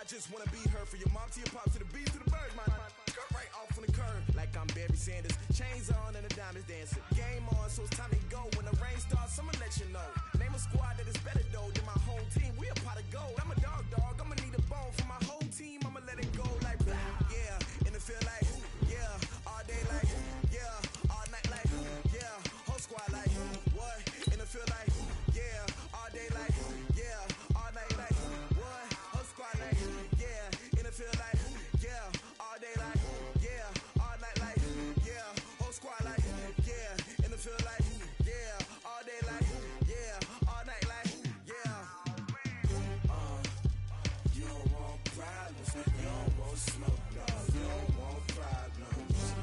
just wanna be her. For your mom to your pop to the beat to the birds, my cut right off on the curb. Like I'm Barry Sanders, chains on and the diamonds dancing. Game on, so it's time to go. When the rain starts, I'ma let you know. Name a squad that is better though than my home team. We a pot of gold. I'm a dog, I'ma need a bone for my whole team. I'ma let it go like blah, yeah. And it feel like, yeah. All day like, yeah. All night like, yeah. Whole squad like, what? And it feel like, yeah. All day like, yeah. All night like, what? Whole squad like, yeah. And it feel like, yeah. All day like, yeah. All night like, yeah. Whole squad like, yeah. And it feel like, yeah. All day like, yeah. All night like, yeah. You don't want problems. You don't want smoke, dog. You don't want problems.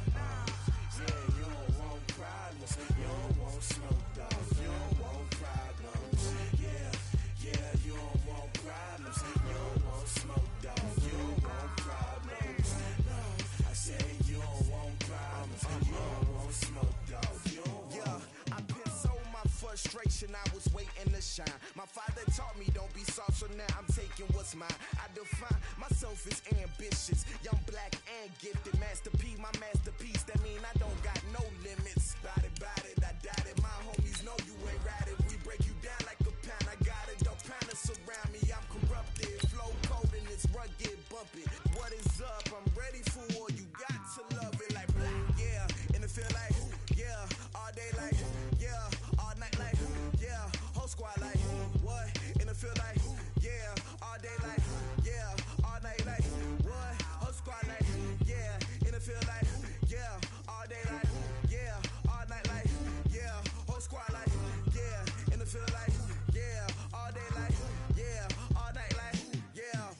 Yeah, you don't want problems. You don't want smoke, dog. You don't want problems. Yeah, you don't want problems. You don't want smoke, dog. You don't want problems. No, I say you don't want problems. You don't want smoke, dog. You don't want. Yeah, I put so my frustration. I was waiting to shine. My father taught me don't be soft, so now I'm taking what's mine. I define myself as ambitious, young, black, and gifted. Master P, my masterpiece. That mean I don't got no limits. Bout it, I doubt it. My homies know you ain't ride it. We break you down like a pound. I got it. Don't pound to surround me. I'm corrupted. Flow cold and it's rugged, bump it. What is up? I'm ready for war. You got to love it like blah, yeah. And it feel like, yeah. All day like, yeah. All night like, yeah. Whole squad like, what? And it feel like, yeah. All day like, yeah. All night like, what? Whole squad like, yeah. And it feel like, yeah. All day like, yeah. All night like, yeah. Whole squad like, yeah. And it feel like, yeah. All day like, yeah. All night like, yeah.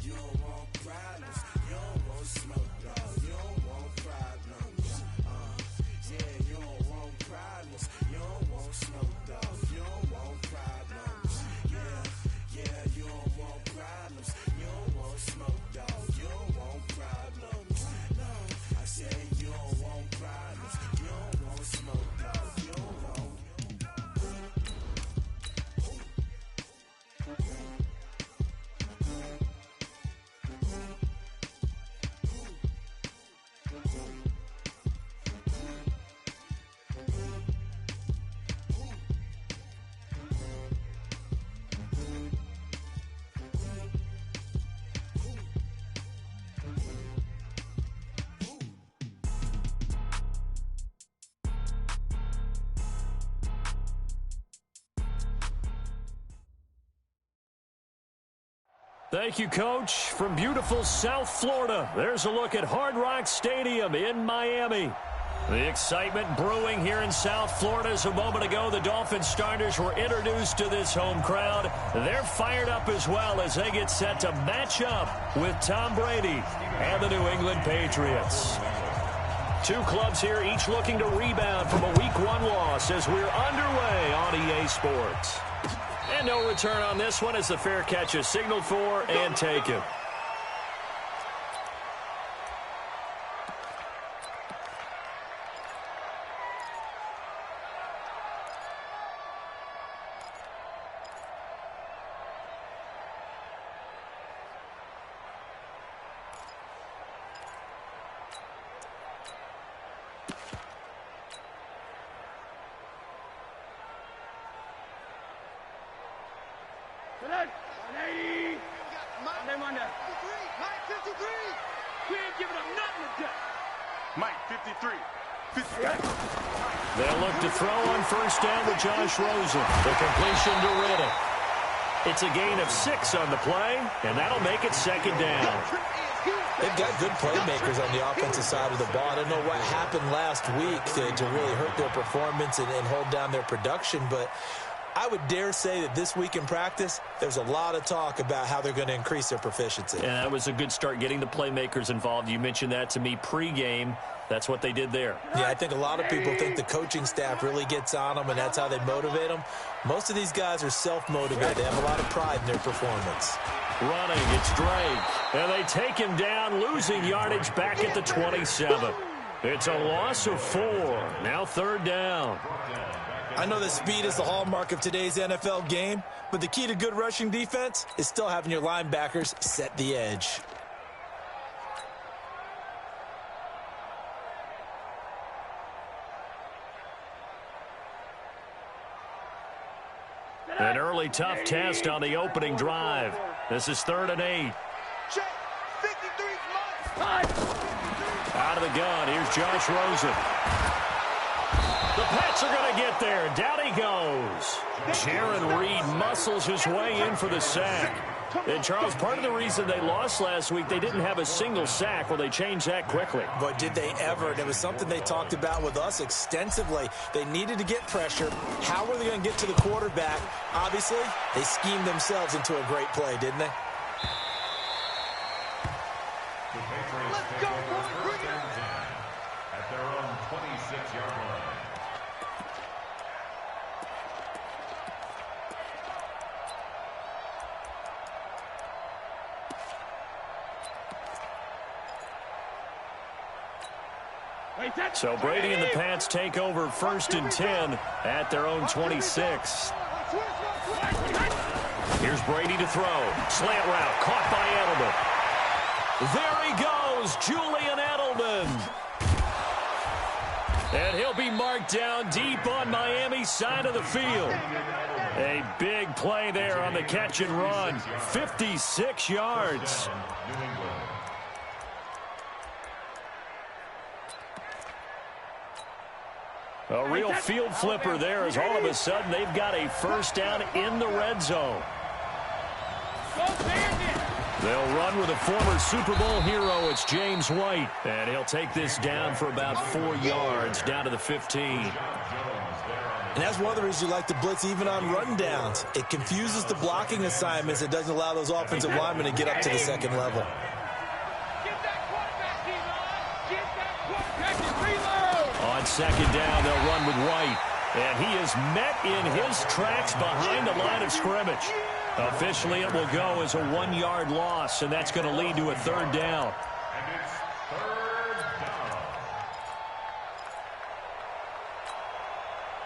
You don't want problems. You don't want smoke, dog. You don't want problems. Yeah, you don't want problems. You don't want smoke, dog. You don't want problems. Yeah, you don't want problems. You don't want smoke, dog. You don't want problems. No, I say you don't want problems. You don't want smoke, dog. You don't want. Thank you, Coach. From beautiful South Florida, there's a look at Hard Rock Stadium in Miami. The excitement brewing here in South Florida as a moment ago. The Dolphins starters were introduced to this home crowd. They're fired up as well as they get set to match up with Tom Brady and the New England Patriots. Two clubs here, each looking to rebound from a Week 1 loss as we're underway on EA Sports. And no return on this one as the fair catch is signaled for and taken. They'll look to throw on first down with Josh Rosen. The completion to Riddick. It's a gain of 6 on the play, and that'll make it second down. They've got good playmakers on the offensive side of the ball. I don't know what happened last week to really hurt their performance and hold down their production, but I would dare say that this week in practice, there's a lot of talk about how they're going to increase their proficiency. And that was a good start getting the playmakers involved. You mentioned that to me pregame. That's what they did there. Yeah, I think a lot of people think the coaching staff really gets on them, and that's how they motivate them. Most of these guys are self-motivated. They have a lot of pride in their performance. Running, it's Drake. And they take him down, losing yardage back at the 27. It's a loss of 4. Now third down. I know that speed is the hallmark of today's NFL game, but the key to good rushing defense is still having your linebackers set the edge. An early tough test on the opening drive. This is 3rd and 8. Out of the gun, here's Josh Rosen. The Pats are going to get there. Down he goes. Jaron Reed muscles his way in for the sack. And, Charles, part of the reason they lost last week, they didn't have a single sack. Well, they changed that quickly. But did they ever? And it was something they talked about with us extensively. They needed to get pressure. How were they going to get to the quarterback? Obviously, they schemed themselves into a great play, didn't they? Let's go, boys. Bring it at their own 26-yard line. So Brady and the Pats take over 1st and 10 at their own 26. Here's Brady to throw. Slant route caught by Edelman. There he goes, Julian Edelman. And he'll be marked down deep on Miami's side of the field. A big play there on the catch and run. 56 yards. A real field flipper there as all of a sudden they've got a 1st down in the red zone. They'll run with a former Super Bowl hero. It's James White. And he'll take this down for about 4 yards down to the 15. And that's one of the reasons you like to blitz even on rundowns. It confuses the blocking assignments. It doesn't allow those offensive linemen to get up to the 2nd level. On 2nd down, they'll run with White. And he is met in his tracks behind the line of scrimmage. Officially, it will go as a 1-yard loss, and that's going to lead to a 3rd down. And it's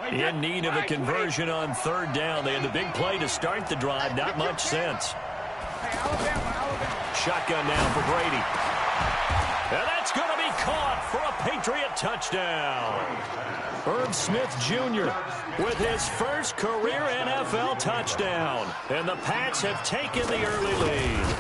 3rd down. In need of a conversion on 3rd down. They had the big play to start the drive. Not much sense. Shotgun now for Brady. And that's going to be caught for a Patriot touchdown. Herb Smith Jr. with his first career NFL touchdown. And the Pats have taken the early lead.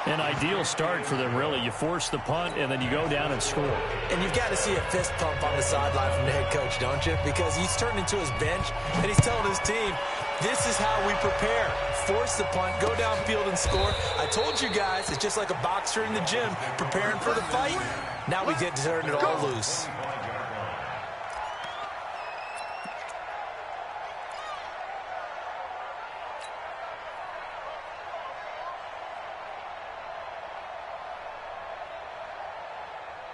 An ideal start for them, really. You force the punt, and then you go down and score. And you've got to see a fist pump on the sideline from the head coach, don't you? Because he's turning to his bench, and he's telling his team, this is how we prepare. Force the punt, go downfield and score. I told you guys, it's just like a boxer in the gym preparing for the fight. Now we get to turn it all loose.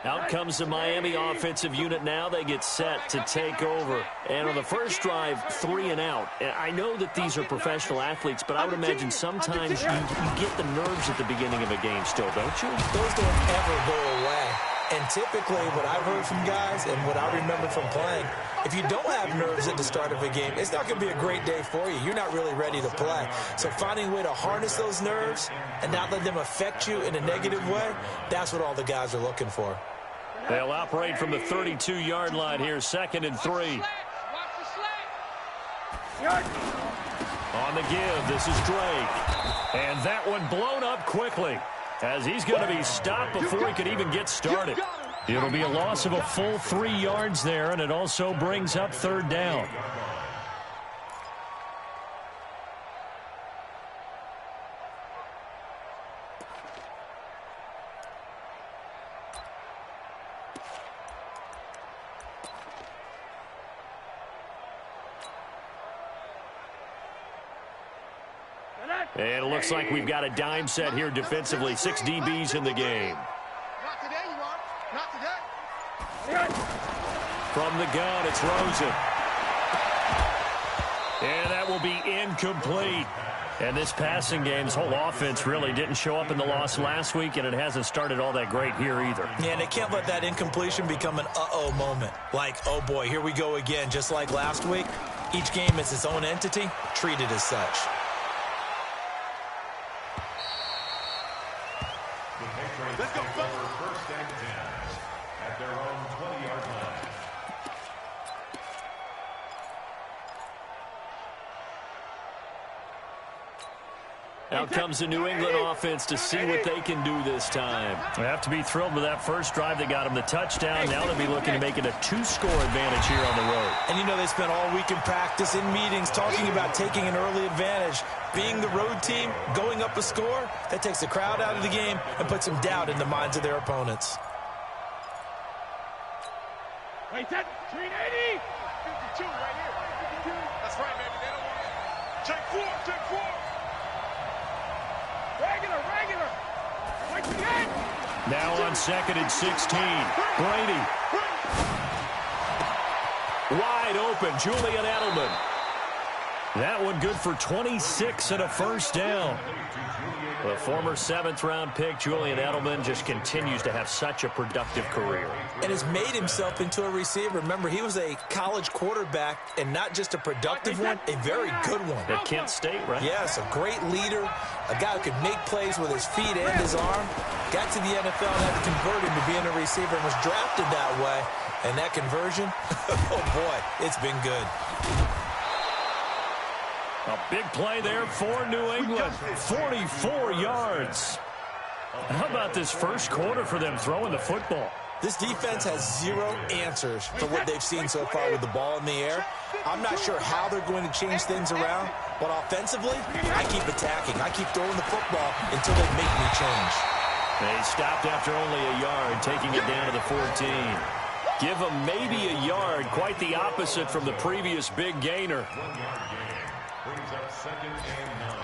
Out comes the Miami offensive unit now. They get set to take over. And on the first drive, 3 and out. I know that these are professional athletes, but I would imagine sometimes you get the nerves at the beginning of a game still, don't you? Those don't ever go away. And typically what I've heard from guys and what I remember from playing, if you don't have nerves at the start of a game, it's not going to be a great day for you. You're not really ready to play. So finding a way to harness those nerves and not let them affect you in a negative way, that's what all the guys are looking for. They'll operate from the 32-yard line here, 2nd and 3. On the give, this is Drake. And that one blown up quickly as he's going to be stopped before he could even get started. It'll be a loss of a full 3 yards there, and it also brings up 3rd down. And it looks like we've got a dime set here defensively. 6 DBs in the game. Not today, you are. Not today. From the gun, it's Rosen. And that will be incomplete. And this passing game's whole offense really didn't show up in the loss last week, and it hasn't started all that great here either. Yeah, and they can't let that incompletion become an uh-oh moment. Like, oh boy, here we go again, just like last week. Each game is its own entity, treated as such. Let's go. First and 10 at their own 20-yard line. Out comes the New England offense to see what they can do this time. They have to be thrilled with that first drive that got them the touchdown. Now they'll be looking to make it a 2-score advantage here on the road. And you know they spent all week in practice, in meetings, talking about taking an early advantage. Being the road team, going up a score, that takes the crowd out of the game and puts some doubt in the minds of their opponents. Wait, that 380. 52 right here. That's right, baby. They don't want it. Check four. Regular. Wait for the end. Now on 2nd and 16. Brady. Wide open. Julian Edelman. That one good for 26 and a first down. The former 7th-round pick, Julian Edelman, just continues to have such a productive career. And has made himself into a receiver. Remember, he was a college quarterback, and not just a productive one, a very good one. At Kent State, right? Yes, a great leader, a guy who could make plays with his feet and his arm. Got to the NFL and had to convert him to being a receiver and was drafted that way. And that conversion, oh boy, it's been good. A big play there for New England. 44 yards. How about this first quarter for them throwing the football? This defense has zero answers for what they've seen so far with the ball in the air. I'm not sure how they're going to change things around, but offensively, I keep attacking. I keep throwing the football until they make me change. They stopped after only a yard, taking it down to the 14. Give them maybe a yard, quite the opposite from the previous big gainer. 1-yard gain brings up 2nd and 9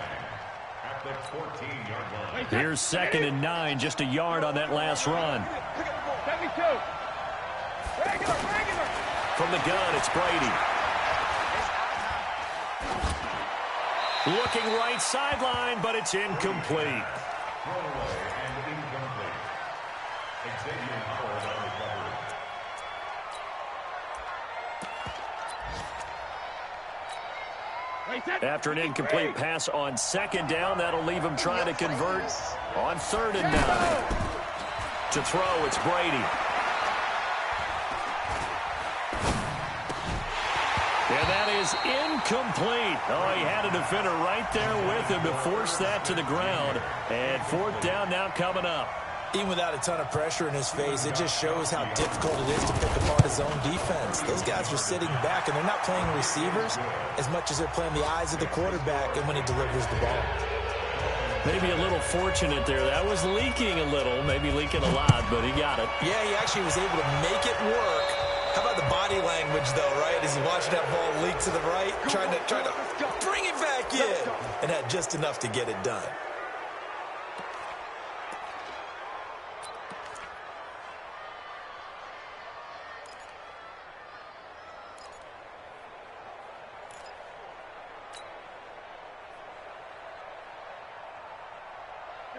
at the 14-yard line. Here's 2nd and 9, just a yard on that last run. 72. Regular. From the gun, it's Brady. Looking right sideline, but it's incomplete. Throwaway and incomplete. Xavier Howard on the cover. After an incomplete pass on 2nd down, that'll leave him trying to convert on 3rd and 9. To throw, it's Brady. And that is incomplete. Oh, he had a defender right there with him to force that to the ground. And 4th down now coming up. Even without a ton of pressure in his face, it just shows how difficult it is to pick apart his own defense. Those guys are sitting back, and they're not playing receivers as much as they're playing the eyes of the quarterback and when he delivers the ball. Maybe a little fortunate there. That was leaking a little, maybe leaking a lot, but he got it. Yeah, he actually was able to make it work. How about the body language, though, right? As he watched that ball leak to the right, trying to bring it back in, and had just enough to get it done.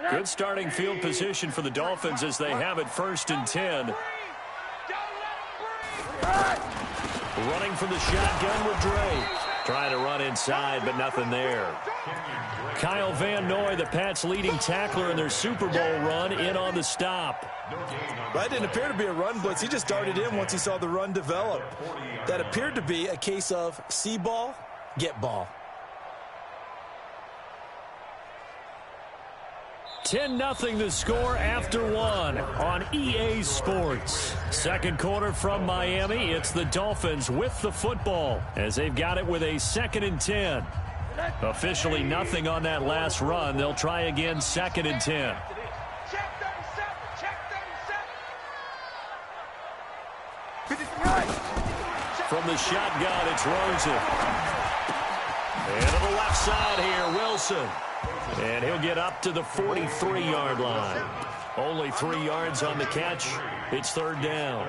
Good starting field position for the Dolphins as they have it 1st and 10. Running from the shotgun with Dre. Trying to run inside, but nothing there. Kyle Van Noy, the Pats' leading tackler in their Super Bowl run, in on the stop. That didn't appear to be a run blitz. He just darted in once he saw the run develop. That appeared to be a case of see ball, get ball. 10-0 the score after 1 on EA Sports. Second quarter from Miami. It's the Dolphins with the football as they've got it with a 2nd and 10. Officially nothing on that last run. They'll try again 2nd and 10. From the shotgun, it's Rosen. And to the left side here, Wilson. And he'll get up to the 43-yard line. Only 3 yards on the catch. It's 3rd down.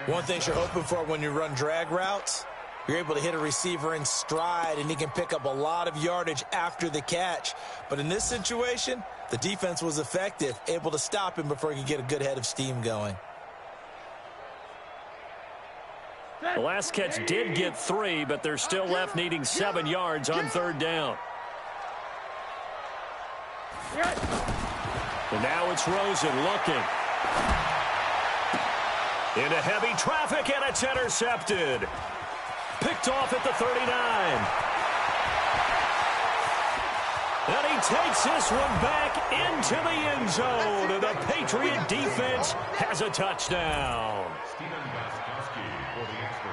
One thing you're hoping for when you run drag routes, You're able to hit a receiver in stride, and he can pick up a lot of yardage after the catch. But in this situation, the defense was effective, able to stop him before he could get a good head of steam going. The last catch did get 3, but they're still left needing 7 yards on 3rd down. And now it's Rosen looking. Into heavy traffic, and it's intercepted. Picked off at the 39. And he takes this one back into the end zone. And the Patriot defense has a touchdown.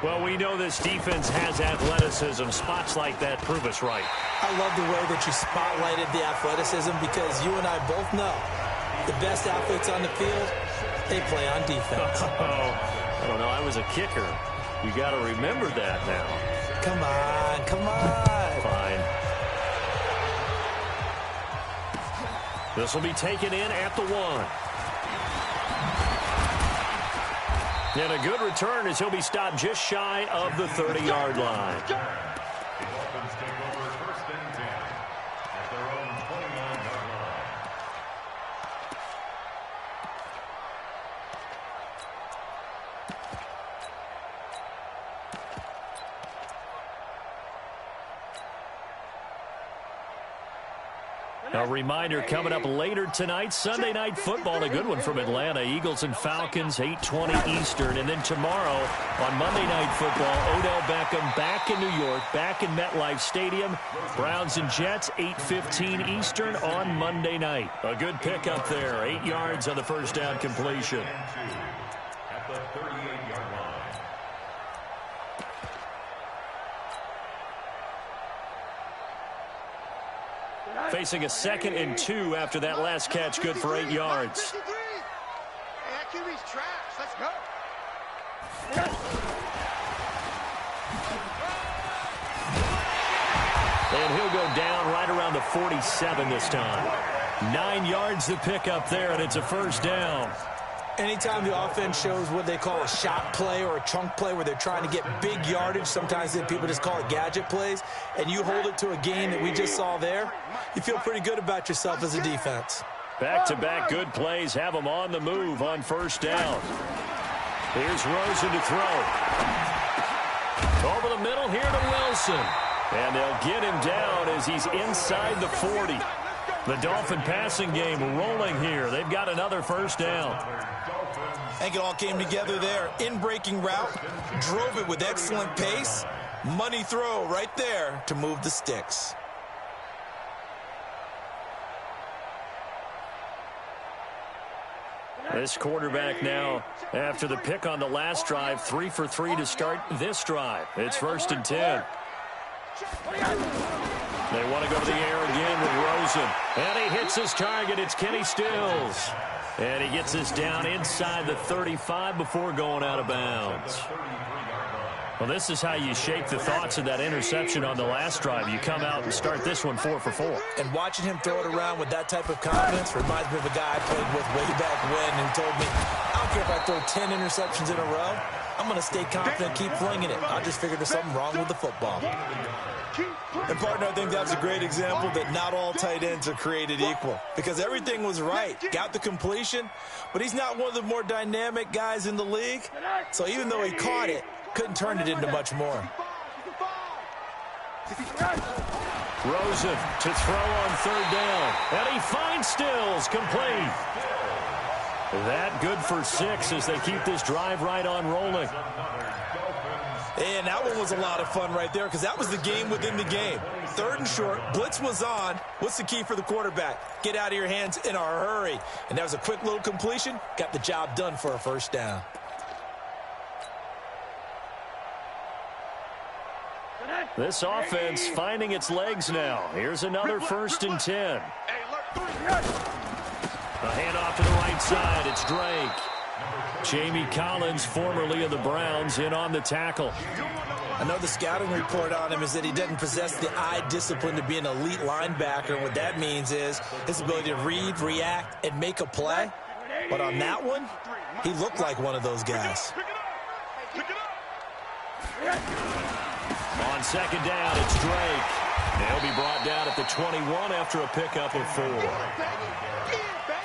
Well, we know this defense has athleticism. Spots like that prove us right. I love the way that you spotlighted the athleticism, because you and I both know the best athletes on the field, they play on defense. I don't know. I was a kicker. You got to remember that now. Come on, come on. Fine. This will be taken in at the 1. And a good return as he'll be stopped just shy of the 30-yard line. The Dolphins take over 1st and 10 at their own 29-yard line. A reminder coming up later tonight, Sunday Night Football, a good one from Atlanta. Eagles and Falcons, 8:20 Eastern. And then tomorrow on Monday Night Football, Odell Beckham back in New York, back in MetLife Stadium. Browns and Jets, 8:15 Eastern on Monday night. A good pickup there, 8 yards on the first down completion. At the 38-yard line. Facing a 2nd and 2 after that last catch, good for 8 yards. That QB's trash. Let's go. And he'll go down right around the 47 this time. 9 yards to pick up there, and it's a first down. Anytime the offense shows what they call a shot play or a chunk play where they're trying to get big yardage, sometimes people just call it gadget plays, and you hold it to a gain that we just saw there, you feel pretty good about yourself as a defense. Back-to-back good plays have them on the move on first down. Here's Rosen to throw. Over the middle here to Wilson. And they'll get him down as he's inside the 40. The Dolphin passing game rolling here. They've got another first down. I think it all came together there. In-breaking route, drove it with excellent pace. Money throw right there to move the sticks. This quarterback now, after the pick on the last drive, 3 for 3 to start this drive. It's 1st and 10. They want to go to the air again with Rosen. And he hits his target. It's Kenny Stills. And he gets this down inside the 35 before going out of bounds. Well, this is how you shake the thoughts of that interception on the last drive. You come out and start this one 4 for 4. And watching him throw it around with that type of confidence reminds me of a guy I played with way back when who told me, I don't care if I throw 10 interceptions in a row. I'm going to stay confident, keep flinging it. I just figured there's something wrong with the football. And, partner, I think that's a great example that not all tight ends are created equal, because everything was right. Got the completion, but he's not one of the more dynamic guys in the league. So even though he caught it, couldn't turn it into much more. Rosen to throw on 3rd down. And he finds Stills, complete. That good for 6 as they keep this drive right on rolling. And that one was a lot of fun right there, because that was the game within the game. 3rd and short, blitz was on. What's the key for the quarterback? Get out of your hands in a hurry. And that was a quick little completion. Got the job done for a first down. This offense finding its legs now. Here's another 1st and 10. A handoff to the right side. It's Drake. Jamie Collins, formerly of the Browns, in on the tackle. I know the scouting report on him is that he doesn't possess the eye discipline to be an elite linebacker. What that means is his ability to read, react, and make a play. But on that one, he looked like one of those guys. On second down, it's Drake. He'll be brought down at the 21 after a pickup of 4.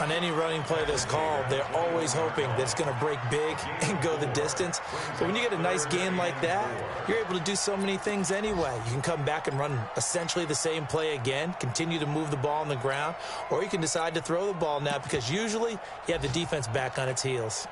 On any running play that's called, they're always hoping that it's going to break big and go the distance. But when you get a nice gain like that, you're able to do so many things anyway. You can come back and run essentially the same play again, continue to move the ball on the ground, or you can decide to throw the ball now because usually you have the defense back on its heels.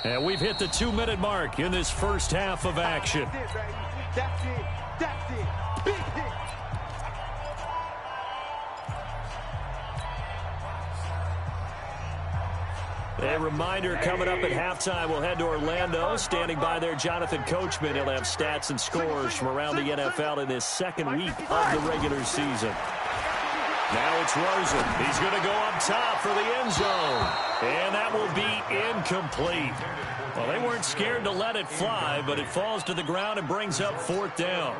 And we've hit the 2-minute mark in this first half of action. That's it, baby. That's it. That's it. Big hit. A reminder coming up at halftime, we'll head to Orlando. Standing by there, Jonathan Coachman. He'll have stats and scores from around the NFL in this second week of the regular season. Now it's Rosen. He's going to go up top for the end zone. And that will be incomplete. Well, they weren't scared to let it fly, but it falls to the ground and brings up 4th down.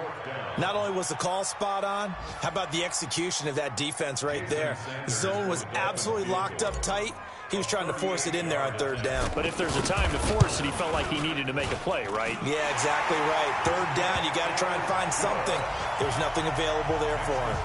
Not only was the call spot on, how about the execution of that defense right there? The zone was absolutely locked up tight. He was trying to force it in there on 3rd down. But if there's a time to force it, he felt like he needed to make a play, right? Yeah, exactly right. 3rd down, you got to try and find something. There's nothing available there for him.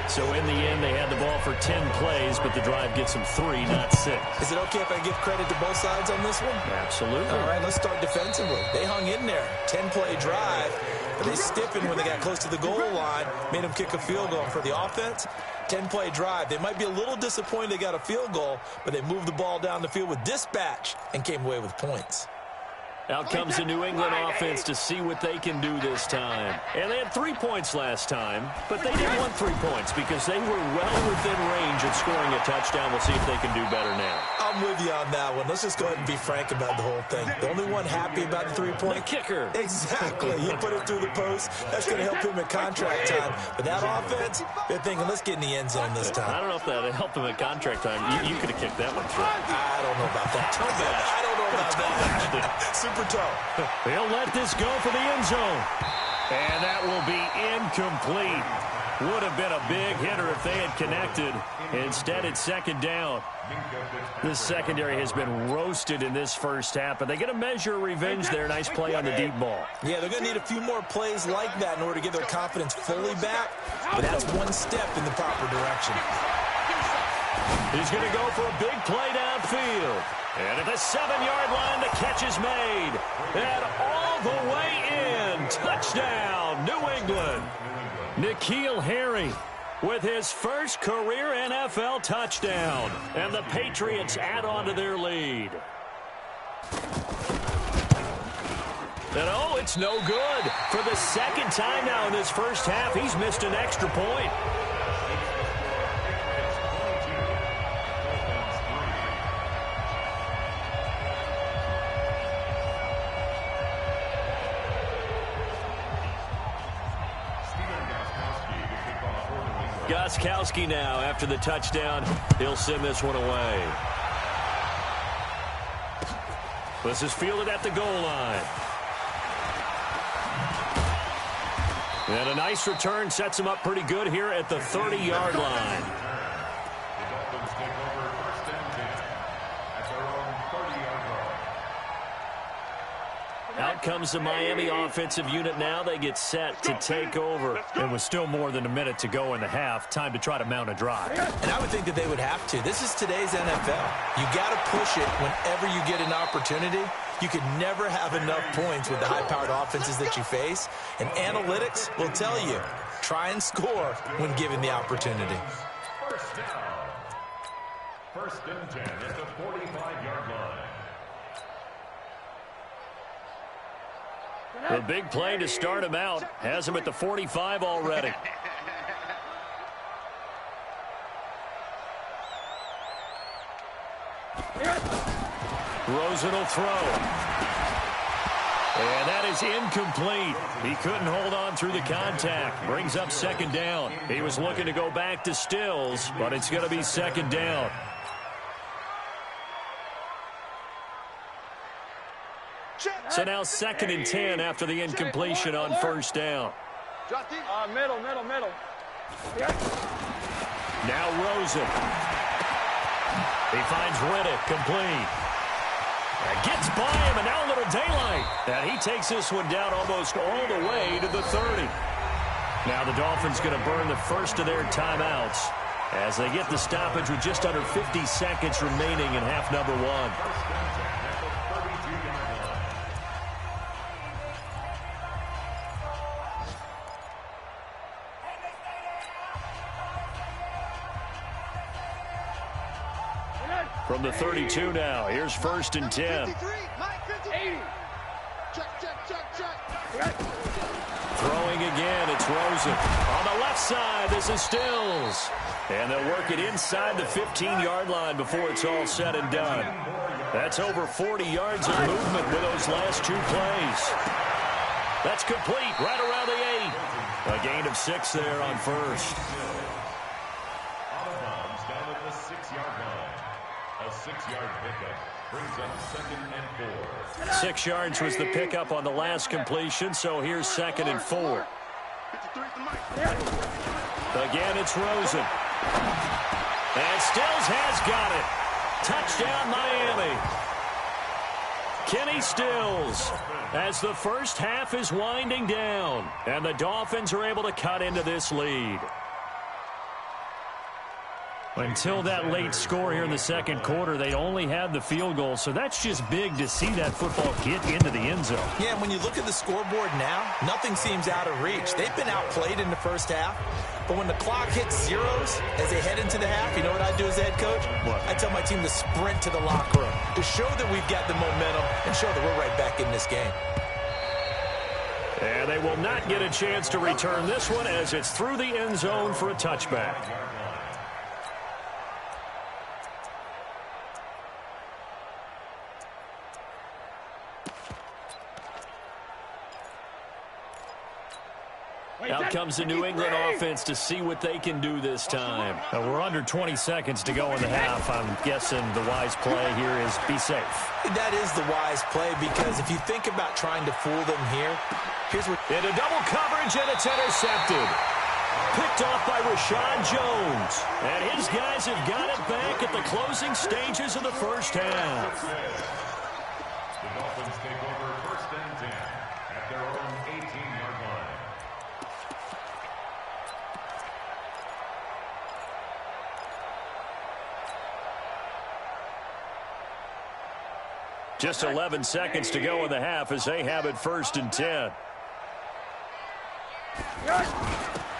So in the end, they had the ball for 10 plays, but the drive gets them 3, not 6. Is it okay if I give credit to both sides on this one? Absolutely. All right, let's start defensively. They hung in there. 10-play drive, but they stiffened when they got close to the goal line, made them kick a field goal. For the offense, 10-play drive. They might be a little disappointed they got a field goal, but they moved the ball down the field with dispatch and came away with points. Out comes the New England offense to see what they can do this time. And they had 3 points last time, but they didn't want 3 points because they were well within range of scoring a touchdown. We'll see if they can do better now. I'm with you on that one. Let's just go ahead and be frank about the whole thing. The only one happy about the 3-point? The kicker. Exactly. He put it through the post. That's going to help him at contract time. But that offense, they're thinking, let's get in the end zone this time. I don't know if that helped him at contract time. You could have kicked that one through. I don't know about that. I don't know about that. Super toe. They'll let this go for the end zone. And that will be incomplete. Would have been a big hitter if they had connected. Instead, it's 2nd down. This secondary has been roasted in this first half, but they get a measure of revenge there. Nice play on the deep ball. Yeah, they're going to need a few more plays like that in order to get their confidence fully back, but that's one step in the proper direction. He's going to go for a big play downfield. And at the 7-yard line, the catch is made. And all the way in. Touchdown, New England. N'Keal Harry with his first career NFL touchdown. And the Patriots add on to their lead. And oh, it's no good. For the 2nd time now in this first half, he's missed an extra point. Gostkowski now after the touchdown. He'll send this one away. This is fielded at the goal line. And a nice return sets him up pretty good here at the 30-yard line. The Dolphins take over 1st and 10 at their own 30-yard line. Out comes the Miami offensive unit now. They get set to take over. And with still more than a minute to go in the half, time to try to mount a drive. And I would think that they would have to. This is today's NFL. You got to push it whenever you get an opportunity. You could never have enough points with the high-powered offenses that you face. And analytics will tell you, try and score when given the opportunity. 1st down. 1st and 10 at the 45-yard line. The big play to start him out has him at the 45 already. Rosen will throw. And that is incomplete. He couldn't hold on through the contact. Brings up 2nd down. He was looking to go back to Stills, but it's going to be 2nd down. So now 2nd and 10 after the incompletion on first down. Middle. Now Rosen. He finds Riddick complete. Gets by him, and now a little daylight. And he takes this one down almost all the way to the 30. Now the Dolphins going to burn the first of their timeouts as they get the stoppage with just under 50 seconds remaining in half number 1. From the 32 now, here's 1st and 10. 80. Check. Throwing again, it's Rosen. On the left side, this is Stills. And they'll work it inside the 15-yard line before it's all said and done. That's over 40 yards of movement with those last 2 plays. That's complete right around the 8. A gain of 6 there on first. Out of bounds down at the 6-yard line. A 6-yard pickup brings up 2nd and 4. 6 yards was the pickup on the last completion, so here's 2nd and 4. Again, it's Rosen. And Stills has got it. Touchdown, Miami. Kenny Stills as the first half is winding down, and the Dolphins are able to cut into this lead. Until that late score here in the second quarter, they only had the field goal, so that's just big to see that football get into the end zone. Yeah, and when you look at the scoreboard now, nothing seems out of reach. They've been outplayed in the first half, but when the clock hits zeros as they head into the half, you know what I do as the head coach? What? I tell my team to sprint to the locker room to show that we've got the momentum and show that we're right back in this game. And they will not get a chance to return this one as it's through the end zone for a touchback. Out comes the New England offense to see what they can do this time. We're under 20 seconds to go in the half. I'm guessing the wise play here is be safe. That is the wise play, because if you think about trying to fool them here, here's what... Into double coverage, and it's intercepted. Picked off by Rashad Jones. And his guys have got it back at the closing stages of the first half. The Dolphins take over 1st and 10 at their own 18-yard line. Just 11 seconds to go in the half as they have it 1st and 10.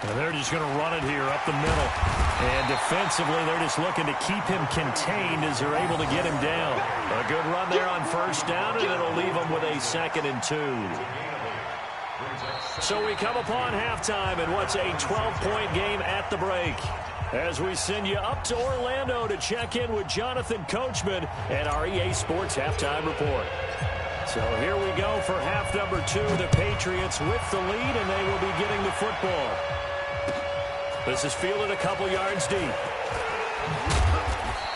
And they're just going to run it here up the middle. And defensively, they're just looking to keep him contained as they're able to get him down. A good run there on first down, and it'll leave them with a 2nd and 2. So we come upon halftime in what's a 12-point game at the break, as we send you up to Orlando to check in with Jonathan Coachman and our EA Sports Halftime Report. So here we go for half number 2. The Patriots with the lead, and they will be getting the football. This is fielded a couple yards deep.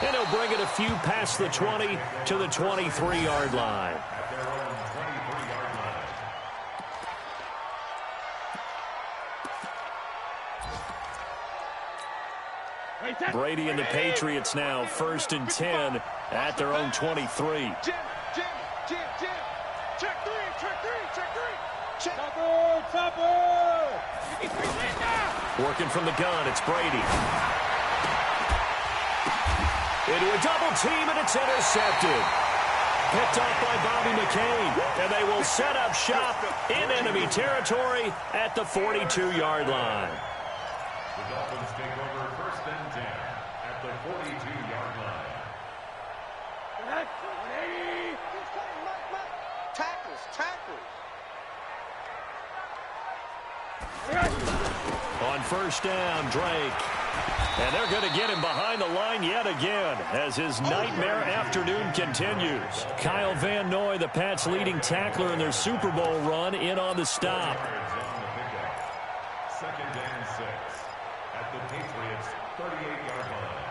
And he'll bring it a few past the 20 to the 23-yard line. Brady and the Patriots now 1st and 10 at their own 23. Jim. Check three. Topper. Working from the gun, it's Brady. Into a double team, and it's intercepted. Picked off by Bobby McCain, and they will set up shop in enemy territory at the 42-yard line. The Dolphins take over 1st and 10 at the 42-yard line. On first down, Drake. And they're going to get him behind the line yet again as his nightmare afternoon continues. Kyle Van Noy, the Pats' leading tackler in their Super Bowl run, in on the stop. 2nd and 6 at the Patriots' 38-yard line.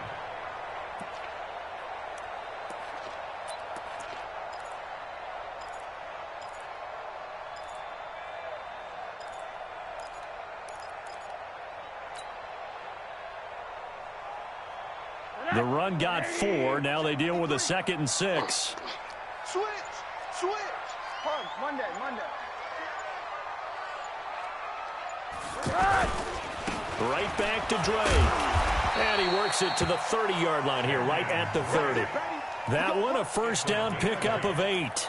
The run got 4. Now they deal with a 2nd and 6. Switch. Monday. Right back to Dre. And he works it to the 30-yard line here, right at the 30. That one, a first down pickup of 8.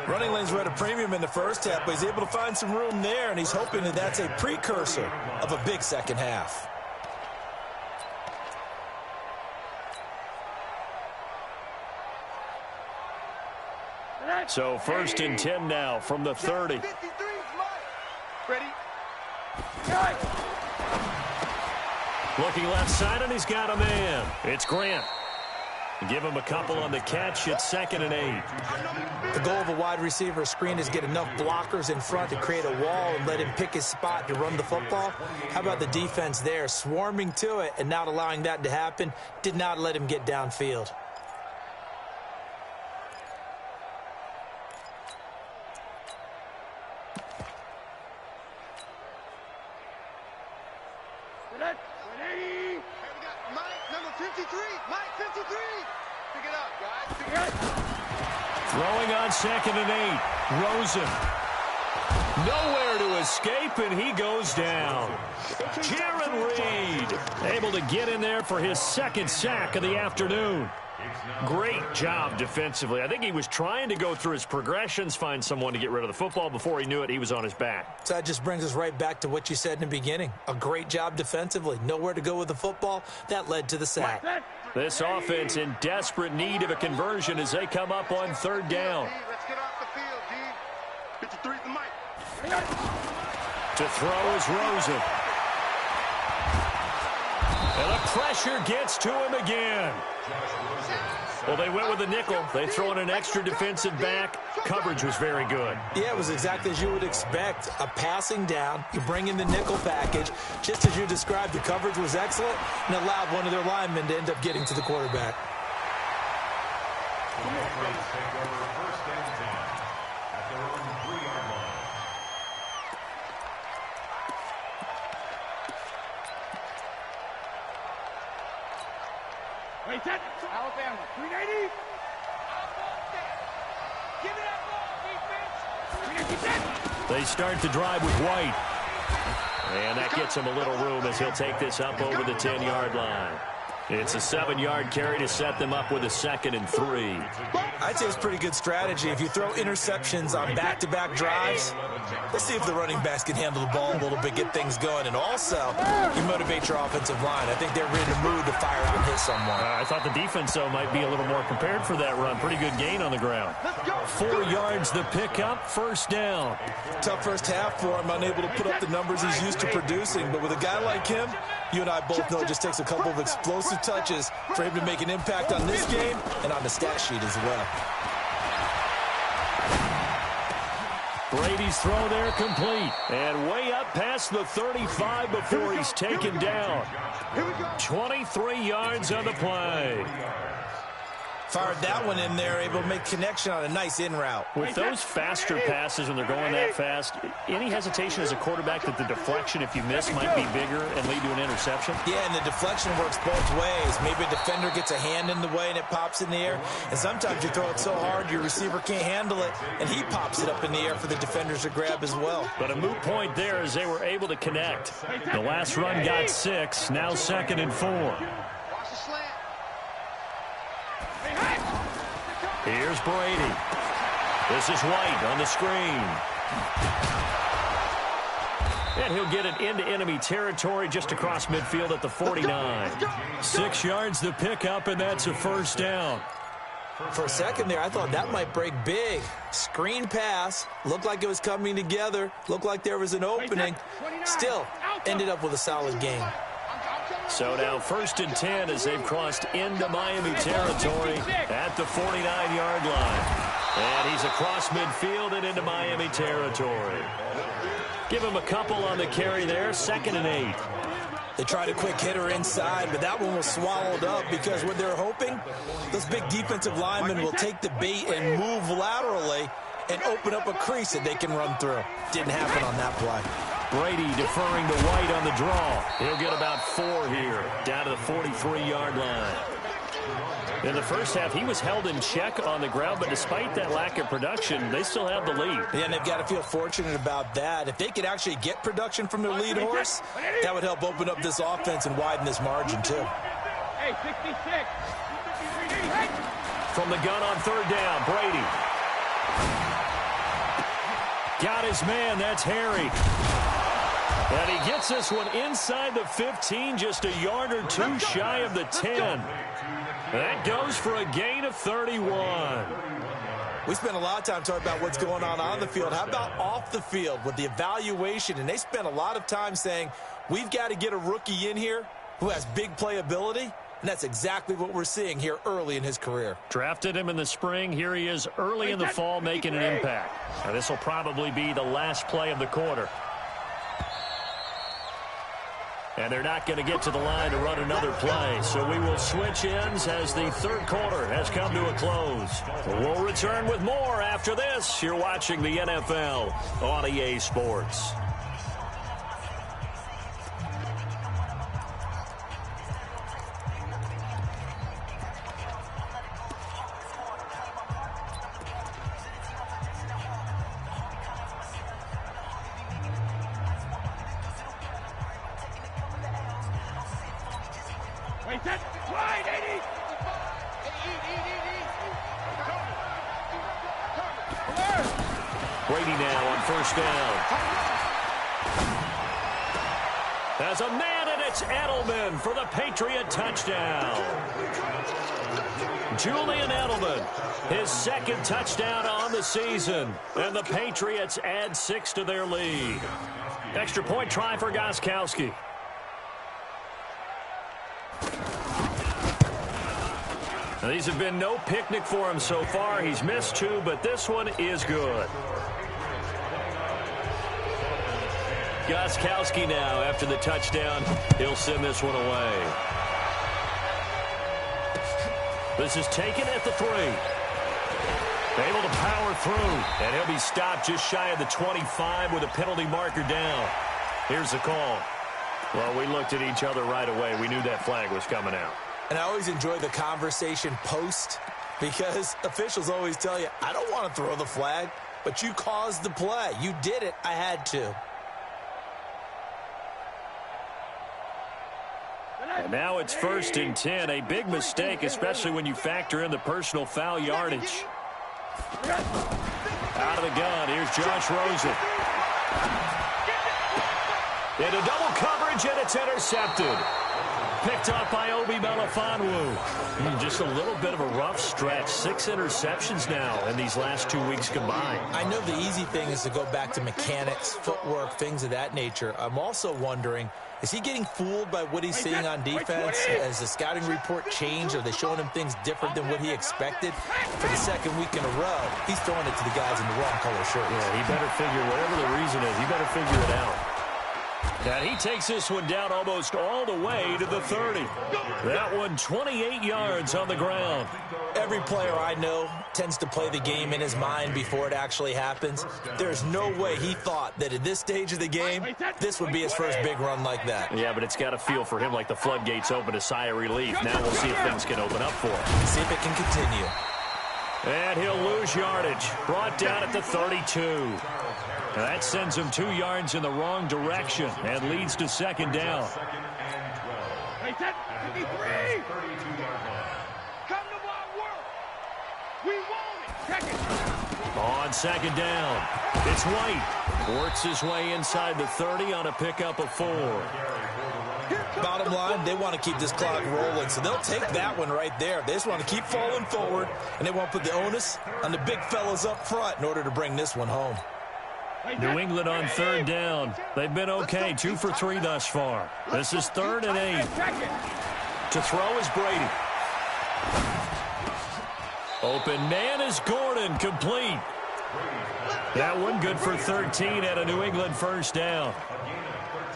Running lanes were at a premium in the first half, but he's able to find some room there, and he's hoping that that's a precursor of a big second half. So 1st and 10 now from the 30. Ready? Looking left side, and he's got a man. It's Grant. Give him a couple on the catch. It's 2nd and 8. The goal of a wide receiver screen is get enough blockers in front to create a wall and let him pick his spot to run the football. How about the defense there, swarming to it and not allowing that to happen? Did not let him get downfield. Throwing on 2nd and 8. Rosen. Nowhere to escape, and he goes down. Jaron Reed able to get in there for his 2nd sack of the afternoon. Great job defensively. I think he was trying to go through his progressions, find someone to get rid of the football. Before he knew it, he was on his back. So that just brings us right back to what you said in the beginning. A great job defensively. Nowhere to go with the football. That led to the sack. This offense in desperate need of a conversion as they come up on 3rd down. Let's get off the field, D. 53's the mic. To throw is Rosen. And the pressure gets to him again. Well, they went with a nickel. They throw in an extra defensive back. Coverage was very good. Yeah, it was exactly as you would expect. A passing down. You bring in the nickel package. Just as you described, the coverage was excellent and allowed one of their linemen to end up getting to the quarterback. Wait, set. Alabama, 380. Give me that ball, defense. They start the drive with White. And that gets him a little room as he'll take this up over the 10-yard line. It's a 7-yard carry to set them up with a 2nd and 3. I'd say it's pretty good strategy. If you throw interceptions on back-to-back drives, let's see if the running backs can handle the ball a little bit, get things going. And also, you motivate your offensive line. I think they're in the mood to fire out and hit someone. I thought the defense, though, might be a little more prepared for that run. Pretty good gain on the ground. 4 yards the pickup, 1st down. Tough first half for him, unable to put up the numbers he's used to producing. But with a guy like him, you and I both know it just takes a couple of explosive touches for him to make an impact on this game and on the stat sheet as well. Brady's throw there complete. And way up past the 35 before he's taken down. 23 yards on the play. Fired that one in there, able to make connection on a nice in route. With those faster passes when they're going that fast, any hesitation as a quarterback that the deflection, if you miss, might be bigger and lead to an interception? Yeah, and the deflection works both ways. Maybe a defender gets a hand in the way and it pops in the air. And sometimes you throw it so hard your receiver can't handle it, and he pops it up in the air for the defenders to grab as well. But a moot point there as they were able to connect. The last run got 6, now 2nd and 4. Here's Brady. This is White on the screen. And he'll get it into enemy territory just across midfield at the 49. 6 yards the pickup, and that's a 1st down. For a second there, I thought that might break big. Screen pass. Looked like it was coming together. Looked like there was an opening. Still, ended up with a solid gain. So now 1st and 10 as they've crossed into Miami territory at the 49-yard line. And he's across midfield and into Miami territory. Give him a couple on the carry there, 2nd and 8. They tried a quick hitter inside, but that one was swallowed up because what they're hoping, those big defensive linemen will take the bait and move laterally and open up a crease that they can run through. Didn't happen on that play. Brady deferring to White on the draw. He'll get about 4 here, down to the 43-yard line. In the first half, he was held in check on the ground, but despite that lack of production, they still have the lead. Yeah, and they've got to feel fortunate about that. If they could actually get production from their lead horse, that would help open up this offense and widen this margin, too. Hey, 66. From the gun on third down, Brady. Got his man, that's Harry. And he gets this one inside the 15, just a yard or two shy of the 10. That goes for a gain of 31. We spent a lot of time talking about what's going on the field. How about off the field with the evaluation? And they spent a lot of time saying, we've got to get a rookie in here who has big playability. And that's exactly what we're seeing here early in his career. Drafted him in the spring. Here he is early in the fall making an impact. Now, this will probably be the last play of the quarter. And they're not going to get to the line to run another play. So we will switch ends as the third quarter has come to a close. We'll return with more after this. You're watching the NFL on EA Sports. Wait, that's right, 80. Brady now on first down. There's a man, and it's Edelman for the Patriot touchdown. Julian Edelman, his second touchdown on the season. And the Patriots add 6 to their lead. Extra point try for Gostkowski. Now, these have been no picnic for him so far. He's missed 2, but this one is good. Gostkowski now, after the touchdown, he'll send this one away. This is taken at the 3. Able to power through, and he'll be stopped just shy of the 25 with a penalty marker down. Here's the call. Well, we looked at each other right away. We knew that flag was coming out. And I always enjoy the conversation post because officials always tell you, I don't want to throw the flag, but you caused the play. You did it. I had to. And now it's 1st and 10. A big mistake, especially when you factor in the personal foul yardage. Out of the gun, here's Josh Rosen. Into double coverage, and it's intercepted. Picked up by Obi Melifonwu. Just a little bit of a rough stretch. 6 interceptions now in these last 2 weeks combined. I know the easy thing is to go back to mechanics, footwork, things of that nature. I'm also wondering, is he getting fooled by what he's seeing on defense? Has the scouting report changed? Are they showing him things different than what he expected? For the second week in a row, he's throwing it to the guys in the wrong color shirts. Yeah, he better figure, whatever the reason is, he better figure it out. And he takes this one down almost all the way to the 30. That one 28 yards on the ground. Every player I know tends to play the game in his mind before it actually happens. There's no way he thought that at this stage of the game, this would be his first big run like that. Yeah, but it's got to feel for him like the floodgates open, a sigh of relief. Now we'll see if things can open up for him. See if it can continue. And he'll lose yardage. Brought down at the 32. That sends him 2 yards in the wrong direction and leads to 2nd down. Hey, that's 53. Come to my work. We want it. Check it. On 2nd down, it's White. Works his way inside the 30 on a pickup of 4. Bottom line, they want to keep this clock rolling, so they'll take that one right there. They just want to keep falling forward, and they want to put the onus on the big fellas up front in order to bring this one home. New England on 3rd down. They've been okay, 2 for 3 thus far. This is 3rd and 8. To throw is Brady. Open man is Gordon, complete. That one good for 13 at a New England 1st down.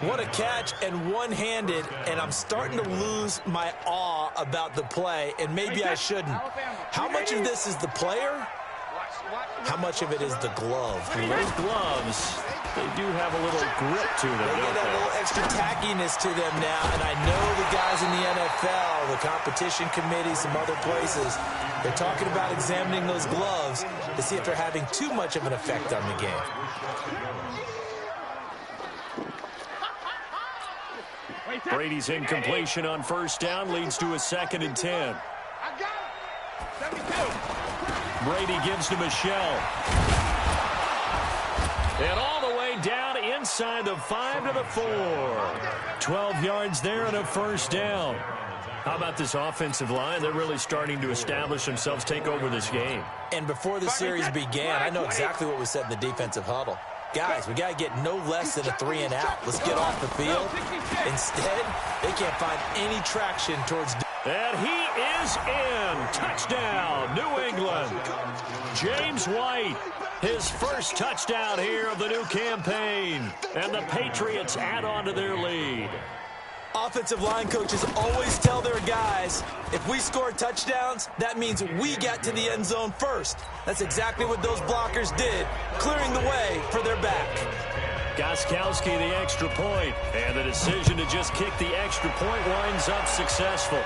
What a catch, and one-handed, and I'm starting to lose my awe about the play, and maybe I shouldn't. How much of this is the player? How much of it is the glove? Those gloves, they do have a little grip to them, They get a little extra tackiness to them now, and I know the guys in the NFL, the competition committee, some other places, they're talking about examining those gloves to see if they're having too much of an effect on the game. Brady's incompletion on first down leads to a 2nd and 10. Brady gives to Michelle. And all the way down inside the 5 to the 4. 12 yards there and a first down. How about this offensive line? They're really starting to establish themselves, take over this game. And before the series began, I know exactly what was said in the defensive huddle. Guys, we got to get no less than a 3 and out. Let's get off the field. Instead, they can't find any traction towards... And he is in. Touchdown, New England. James White, his first touchdown here of the new campaign. And the Patriots add on to their lead. Offensive line coaches always tell their guys, if we score touchdowns, that means we got to the end zone first. That's exactly what those blockers did, clearing the way for their back. Gostkowski the extra point, and the decision to just kick the extra point winds up successful.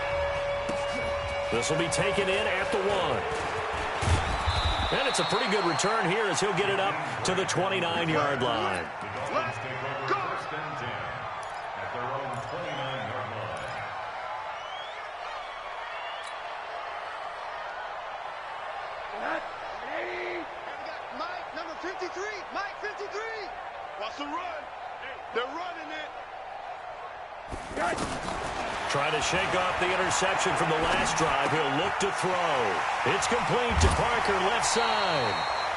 This will be taken in at the 1. And it's a pretty good return here as he'll get it up to the 29-yard line. Watch the run. They're running it. Trying to shake off the interception from the last drive. He'll look to throw. It's complete to Parker, left side.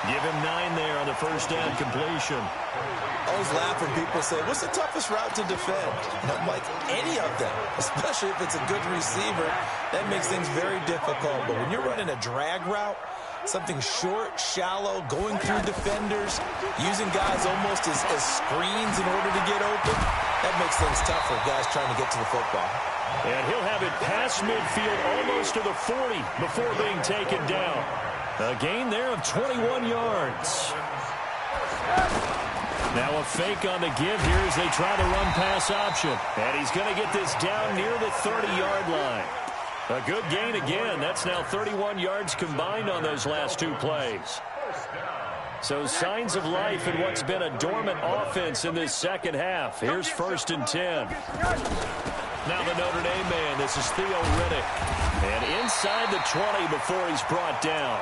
Give him 9 there on the first down completion. I always laugh when people say, what's the toughest route to defend? And I'm like, any of them, especially if it's a good receiver. That makes things very difficult. But when you're running a drag route, something short, shallow, going through defenders, using guys almost as screens in order to get open, that makes things tough for guys trying to get to the football. And he'll have it past midfield almost to the 40 before being taken down. A gain there of 21 yards. Now a fake on the give here as they try the run-pass option. And he's going to get this down near the 30-yard line. A good gain again. That's now 31 yards combined on those last 2 plays. So signs of life in what's been a dormant offense in this second half. Here's 1st and 10. Now the Notre Dame man. This is Theo Riddick. And inside the 20 before he's brought down.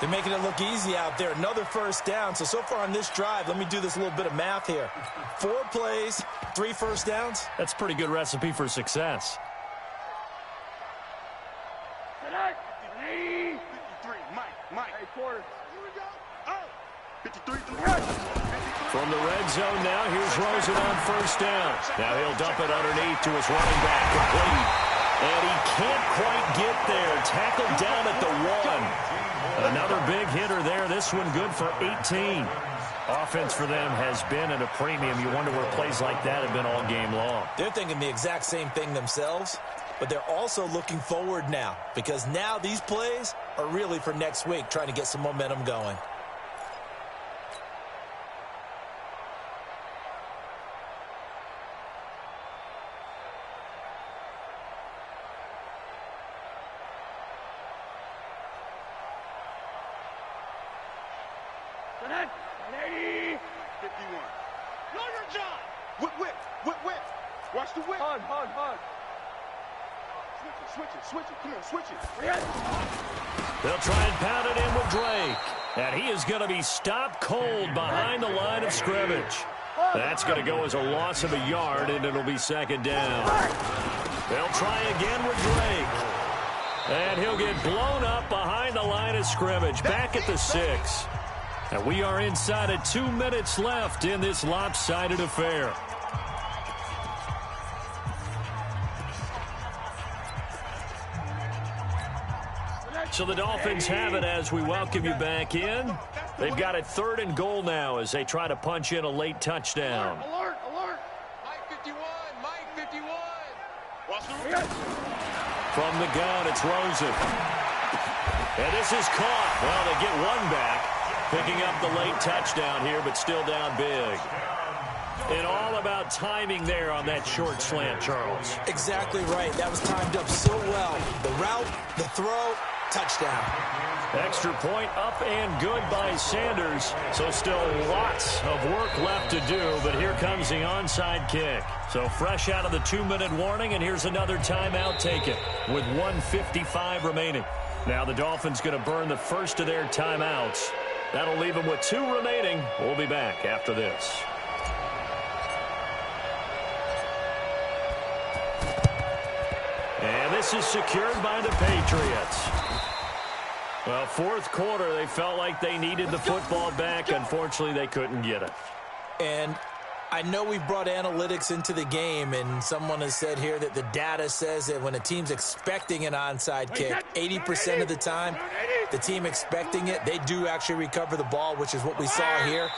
They're making it look easy out there. Another first down. So far on this drive, let me do this little bit of math here. 4 plays, 3 first downs. That's a pretty good recipe for success. 53. From the red zone now, here's Rosen on first down. Now he'll dump it underneath to his running back, complete. And he can't quite get there. Tackled down at the 1. Another big hitter there. This one good for 18. Offense for them has been at a premium. You wonder where plays like that have been all game long. They're thinking the exact same thing themselves, but they're also looking forward now because now these plays are really for next week, trying to get some momentum going. They'll try and pound it in with Drake. And he is going to be stopped cold behind the line of scrimmage. That's going to go as a loss of a yard, and it'll be 2nd down. They'll try again with Drake. And he'll get blown up behind the line of scrimmage, back at the 6. And we are inside of 2 minutes left in this lopsided affair. So the Dolphins have it as we welcome you back in. They've got it 3rd and goal now as they try to punch in a late touchdown. Alert, alert. Mike 51, Mike 51. Watch the From the gun, it's Rosen. And this is caught. Well, they get one back. Picking up the late touchdown here, but still down big. And all about timing there on that short slant, Charles. Exactly right. That was timed up so well. The route, the throw, touchdown. Extra point up and good by Sanders. So still lots of work left to do, but here comes the onside kick. So fresh out of the 2-minute warning, and here's another timeout taken with 1:55 remaining. Now the Dolphins going to burn the first of their timeouts. That'll leave them with 2 remaining. We'll be back after this. And this is secured by the Patriots. Well, fourth quarter, they felt like they needed the football back. Unfortunately, they couldn't get it. And I know we brought analytics into the game, and someone has said here that the data says that when a team's expecting an onside kick, 80% of the time, the team expecting it, they do actually recover the ball, which is what we saw here.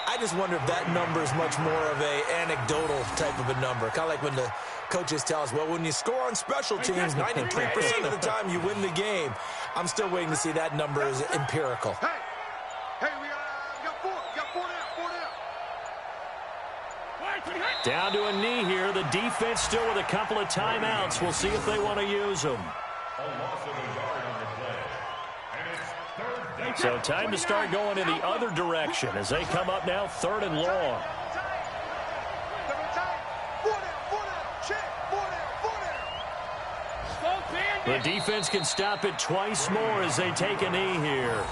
I just wonder if that number is much more of a anecdotal type of a number. Kind of like when the coaches tell us, well, when you score on special teams, 93% of the time you win the game. I'm still waiting to see that number is empirical. Hey, we got 4 down. Down to a knee here. The defense still with a couple of timeouts. We'll see if they want to use them. So time to start going in the other direction as they come up now 3rd and long. The defense can stop it twice more as they take a knee here.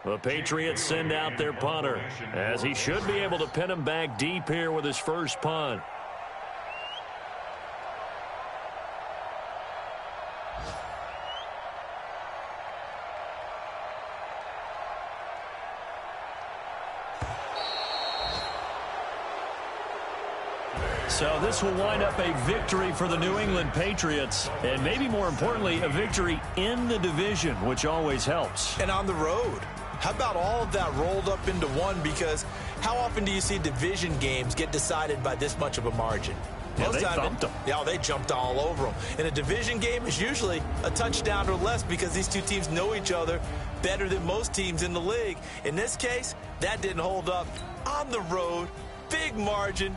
The Patriots send out their punter, as he should be able to pin him back deep here with his first punt. So this will wind up a victory for the New England Patriots, and maybe more importantly, a victory in the division, which always helps. And on the road. How about all of that rolled up into one? Because how often do you see division games get decided by this much of a margin? Yeah, they thumped them. Yeah, they jumped all over them. And a division game is usually a touchdown or less because these two teams know each other better than most teams in the league. In this case, that didn't hold up. On the road, big margin,